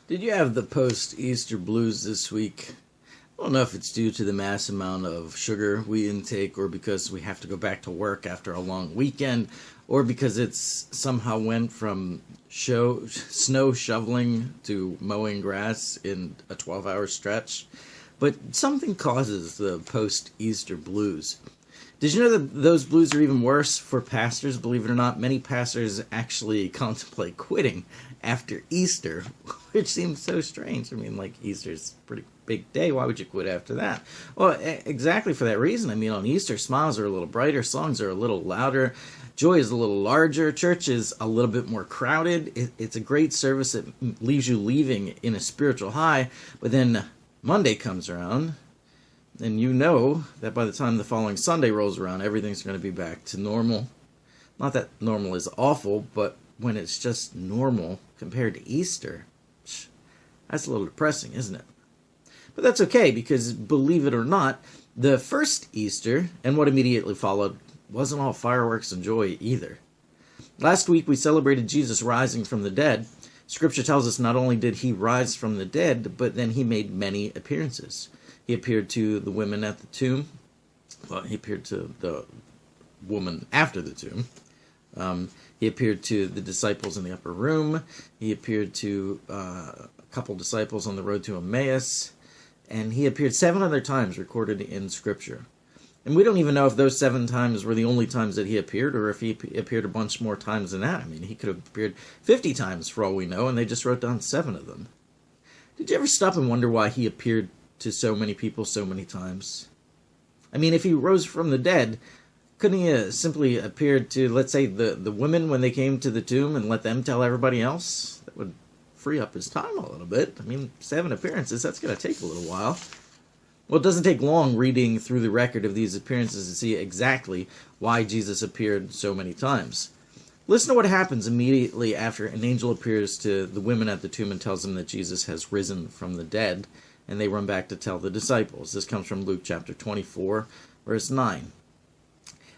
Did you have the post-Easter blues this week? I don't know if it's due to the mass amount of sugar we intake, or because we have to go back to work after a long weekend, or because it's somehow went from snow shoveling to mowing grass in a 12-hour stretch. But something causes the post-Easter blues. Did you know that those blues are even worse for pastors? Believe it or not, many pastors actually contemplate quitting after Easter, which seems so strange. I mean, like, Easter's a pretty big day. Why would you quit after that? Well, exactly for that reason. I mean, on Easter, smiles are a little brighter, songs are a little louder, joy is a little larger, church is a little bit more crowded. It's a great service that leaves you leaving in a spiritual high, but then Monday comes around, and you know that by the time the following Sunday rolls around, everything's going to be back to normal. Not that normal is awful, but when it's just normal compared to Easter, that's a little depressing, isn't it? But that's okay, because believe it or not, the first Easter and what immediately followed wasn't all fireworks and joy either. Last week we celebrated Jesus rising from the dead. Scripture tells us not only did he rise from the dead, but then he made many appearances. He appeared to the women at the tomb. Well, he appeared to the woman after the tomb. He appeared to the disciples in the upper room. He appeared to a couple disciples on the road to Emmaus. And he appeared 7 other times recorded in Scripture. And we don't even know if those 7 times were the only times that he appeared, or if he appeared a bunch more times than that. I mean, he could have appeared 50 times for all we know, and they just wrote down 7 of them. Did you ever stop and wonder why he appeared to so many people so many times? I mean, if he rose from the dead, couldn't he simply appeared to, let's say, the women when they came to the tomb and let them tell everybody else? That would free up his time a little bit. I mean, 7 appearances, that's going to take a little while. Well, it doesn't take long reading through the record of these appearances to see exactly why Jesus appeared so many times. Listen to what happens immediately after an angel appears to the women at the tomb and tells them that Jesus has risen from the dead, and they run back to tell the disciples. This comes from Luke chapter 24, verse 9.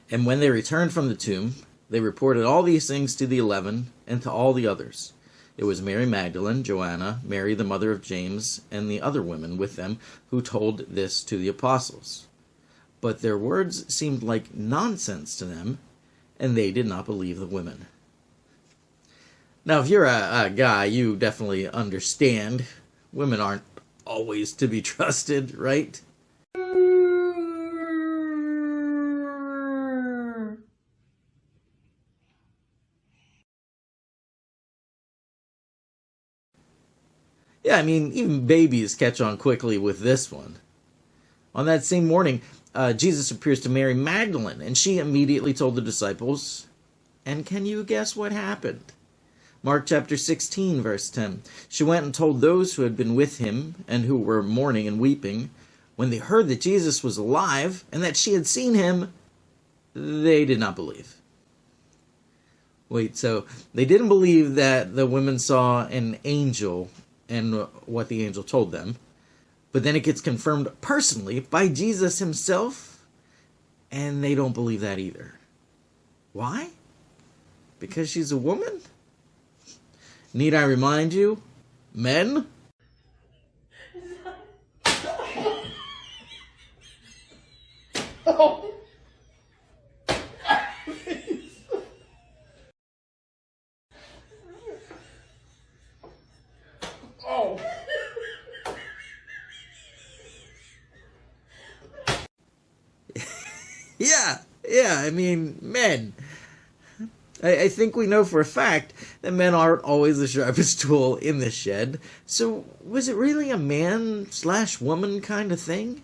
And when they returned from the tomb, they reported all these things to the 11 and to all the others. It was Mary Magdalene, Joanna, Mary the mother of James, and the other women with them who told this to the apostles. But their words seemed like nonsense to them, and they did not believe the women. Now, if you're a guy, you definitely understand. Women aren't always to be trusted, right? Yeah, I mean, even babies catch on quickly with this one. On that same morning, Jesus appears to Mary Magdalene, and she immediately told the disciples, and can you guess what happened? Mark chapter 16, verse 10. She went and told those who had been with him and who were mourning and weeping. When they heard that Jesus was alive and that she had seen him, they did not believe. Wait, so they didn't believe that the women saw an angel and what the angel told them, but then it gets confirmed personally by Jesus himself, and they don't believe that either. Why? Because she's a woman? Need I remind you, men? Oh. Oh. Yeah, I mean, men. I think we know for a fact that men aren't always the sharpest tool in the shed. So, was it really a man/woman kind of thing?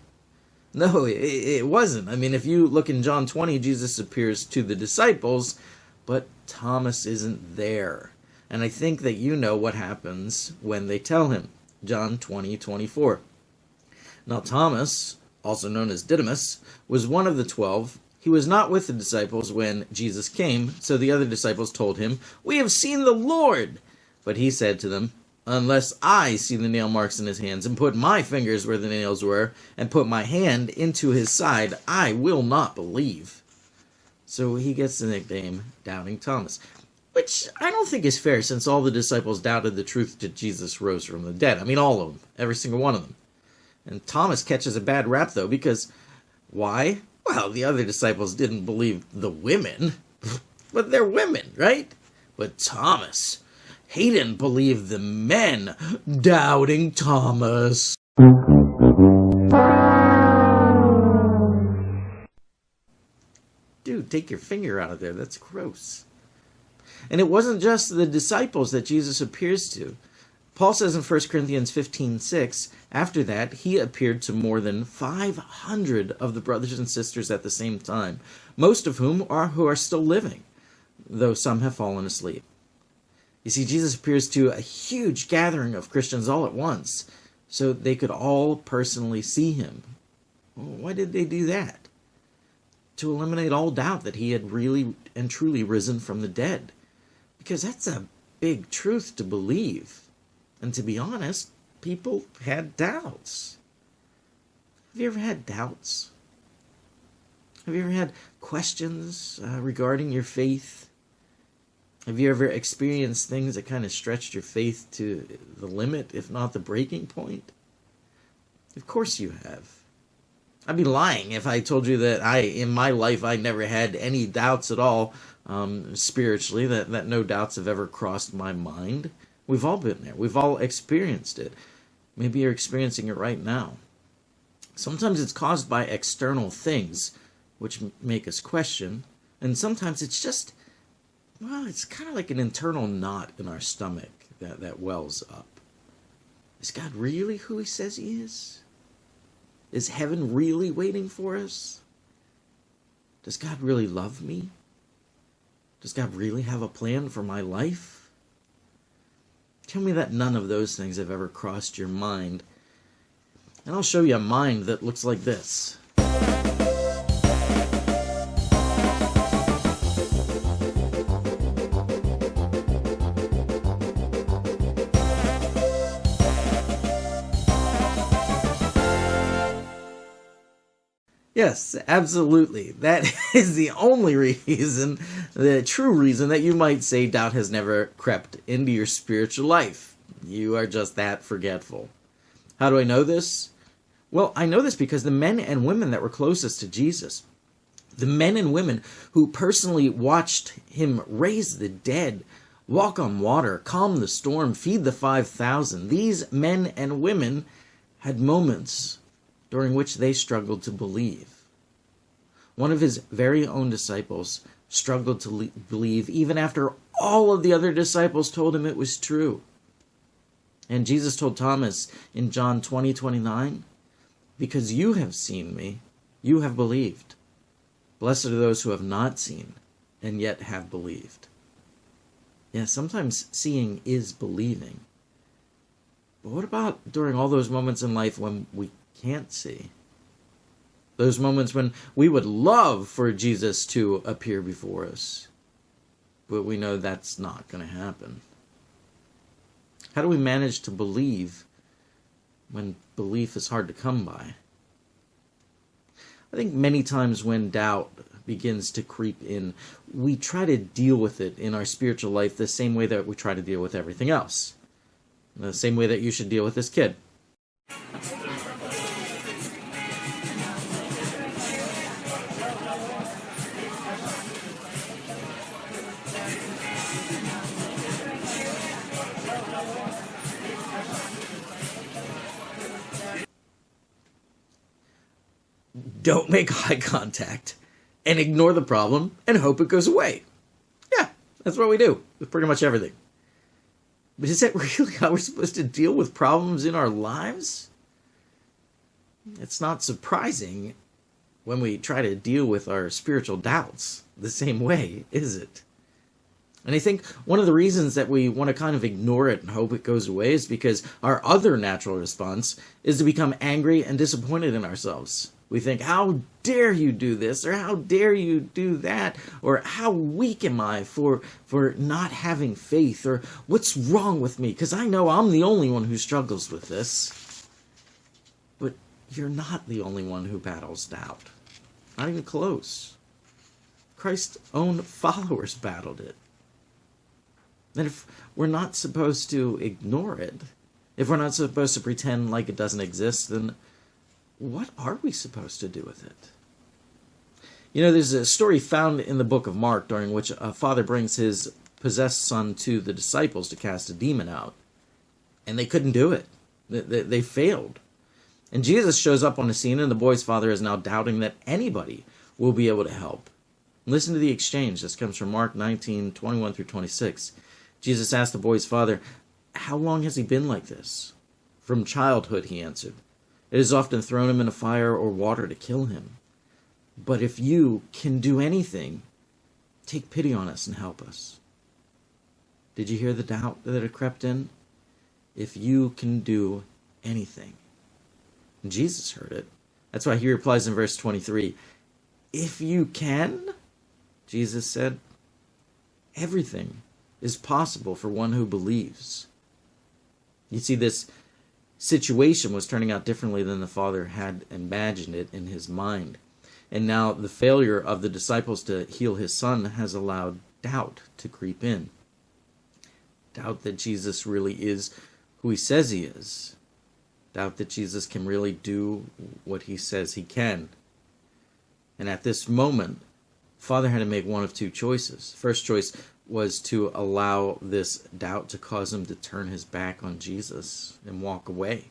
No, it wasn't. I mean, if you look in John 20, Jesus appears to the disciples, but Thomas isn't there. And I think that you know what happens when they tell him. John 20:24. Now Thomas, also known as Didymus, was one of the 12. He was not with the disciples when Jesus came, so the other disciples told him, "We have seen the Lord." But he said to them, "Unless I see the nail marks in his hands, and put my fingers where the nails were, and put my hand into his side, I will not believe." So he gets the nickname Doubting Thomas. Which I don't think is fair, since all the disciples doubted the truth that Jesus rose from the dead. I mean, all of them. Every single one of them. And Thomas catches a bad rap, though, because why? Well, the other disciples didn't believe the women. But they're women, right? But Thomas, he didn't believe the men. Doubting Thomas. Dude, take your finger out of there. That's gross. And it wasn't just the disciples that Jesus appears to. Paul says in 1 Corinthians 15:6, after that, he appeared to more than 500 of the brothers and sisters at the same time, most of whom are still living, though some have fallen asleep. You see, Jesus appears to a huge gathering of Christians all at once, so they could all personally see him. Well, why did they do that? To eliminate all doubt that he had really and truly risen from the dead. Because that's a big truth to believe. And to be honest, people had doubts. Have you ever had doubts? Have you ever had questions regarding your faith? Have you ever experienced things that kind of stretched your faith to the limit, if not the breaking point? Of course you have. I'd be lying if I told you that in my life, I never had any doubts at all spiritually, that no doubts have ever crossed my mind. We've all been there. We've all experienced it. Maybe you're experiencing it right now. Sometimes it's caused by external things, which make us question. And sometimes it's just, well, it's kind of like an internal knot in our stomach that wells up. Is God really who he says he is? Is heaven really waiting for us? Does God really love me? Does God really have a plan for my life? Tell me that none of those things have ever crossed your mind, and I'll show you a mind that looks like this. Yes, absolutely. That is the only reason, the true reason, that you might say doubt has never crept into your spiritual life. You are just that forgetful. How do I know this? Well, I know this because the men and women that were closest to Jesus, the men and women who personally watched him raise the dead, walk on water, calm the storm, feed the 5,000, these men and women had moments during which they struggled to believe. One of his very own disciples struggled to believe even after all of the other disciples told him it was true. And Jesus told Thomas in John 20:29, because you have seen me, you have believed. Blessed are those who have not seen and yet have believed. Yeah, sometimes seeing is believing. But what about during all those moments in life when we can't see? Those moments when we would love for Jesus to appear before us, but we know that's not going to happen. How do we manage to believe when belief is hard to come by? I think many times when doubt begins to creep in, we try to deal with it in our spiritual life the same way that we try to deal with everything else. The same way that you should deal with this kid. Don't make eye contact and ignore the problem and hope it goes away. Yeah, that's what we do with pretty much everything. But is that really how we're supposed to deal with problems in our lives? It's not surprising when we try to deal with our spiritual doubts the same way, is it? And I think one of the reasons that we want to kind of ignore it and hope it goes away is because our other natural response is to become angry and disappointed in ourselves. We think, how dare you do this, or how dare you do that, or how weak am I for not having faith, or what's wrong with me, because I know I'm the only one who struggles with this. But you're not the only one who battles doubt. Not even close. Christ's own followers battled it. That if we're not supposed to ignore it, if we're not supposed to pretend like it doesn't exist, then what are we supposed to do with it? You know, there's a story found in the book of Mark during which a father brings his possessed son to the disciples to cast a demon out. And they couldn't do it. They failed. And Jesus shows up on the scene, and the boy's father is now doubting that anybody will be able to help. Listen to the exchange. This comes from Mark 19:21 through 26. Jesus asked the boy's father, "How long has he been like this?" "From childhood," he answered. "It has often thrown him in a fire or water to kill him. But if you can do anything, take pity on us and help us." Did you hear the doubt that had crept in? If you can do anything. And Jesus heard it. That's why he replies in verse 23, "If you can," Jesus said, "everything is possible for one who believes." You see, this situation was turning out differently than the father had imagined it in his mind. And now the failure of the disciples to heal his son has allowed doubt to creep in. Doubt that Jesus really is who he says he is. Doubt that Jesus can really do what he says he can. And at this moment, Father had to make one of two choices. First choice was to allow this doubt to cause him to turn his back on Jesus and walk away.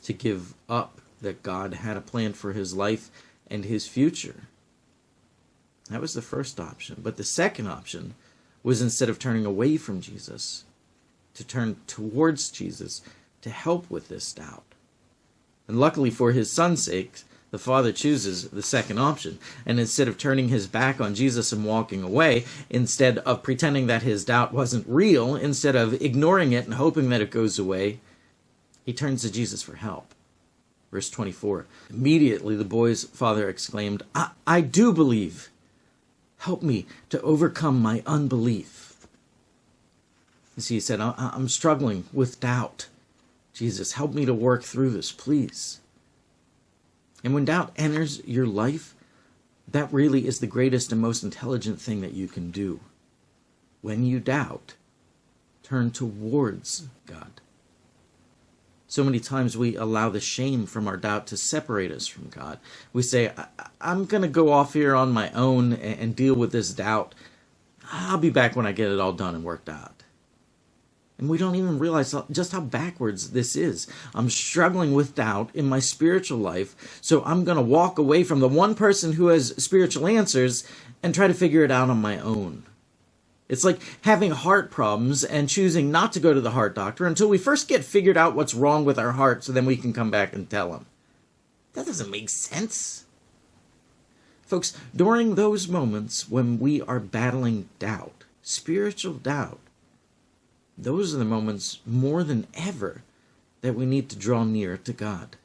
To give up that God had a plan for his life and his future. That was the first option. But the second option was, instead of turning away from Jesus, to turn towards Jesus to help with this doubt. And luckily for his son's sake, the father chooses the second option. And instead of turning his back on Jesus and walking away, instead of pretending that his doubt wasn't real, instead of ignoring it and hoping that it goes away, he turns to Jesus for help. Verse 24, immediately the boy's father exclaimed, I do believe. Help me to overcome my unbelief. You see, he said, I'm struggling with doubt. Jesus, help me to work through this, please. And when doubt enters your life, that really is the greatest and most intelligent thing that you can do. When you doubt, turn towards God. So many times we allow the shame from our doubt to separate us from God. We say, I'm going to go off here on my own and deal with this doubt. I'll be back when I get it all done and worked out. And we don't even realize just how backwards this is. I'm struggling with doubt in my spiritual life, so I'm going to walk away from the one person who has spiritual answers and try to figure it out on my own. It's like having heart problems and choosing not to go to the heart doctor until we first get figured out what's wrong with our heart, so then we can come back and tell him. That doesn't make sense. Folks, during those moments when we are battling doubt, spiritual doubt, those are the moments more than ever that we need to draw near to God.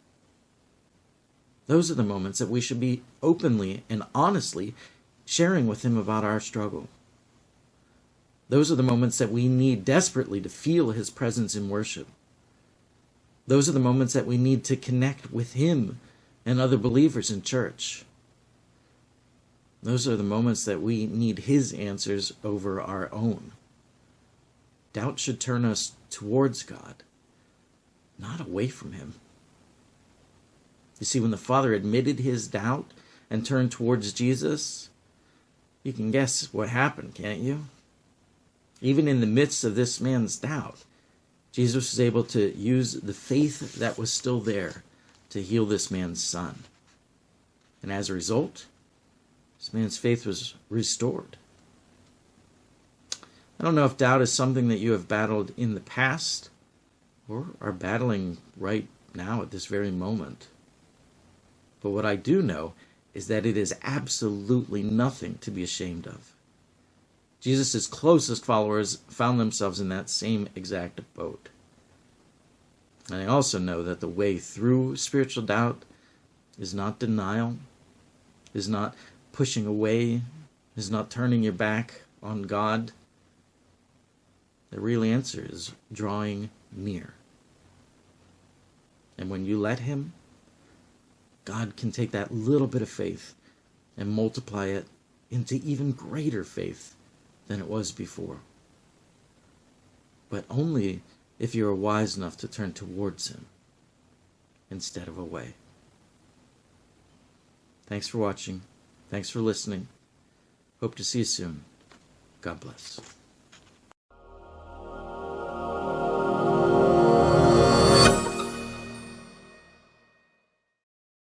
Those are the moments that we should be openly and honestly sharing with him about our struggle. Those are the moments that we need desperately to feel his presence in worship. Those are the moments that we need to connect with him and other believers in church. Those are the moments that we need his answers over our own. Doubt should turn us towards God, not away from him. You see, when the father admitted his doubt and turned towards Jesus, you can guess what happened, can't you? Even in the midst of this man's doubt, Jesus was able to use the faith that was still there to heal this man's son. And as a result, this man's faith was restored. I don't know if doubt is something that you have battled in the past or are battling right now at this very moment. But what I do know is that it is absolutely nothing to be ashamed of. Jesus' closest followers found themselves in that same exact boat. And I also know that the way through spiritual doubt is not denial, is not pushing away, is not turning your back on God. The real answer is drawing near. And when you let him, God can take that little bit of faith and multiply it into even greater faith than it was before. but only if you are wise enough to turn towards him instead of away. Thanks for watching. Thanks for listening. Hope to see you soon. God bless.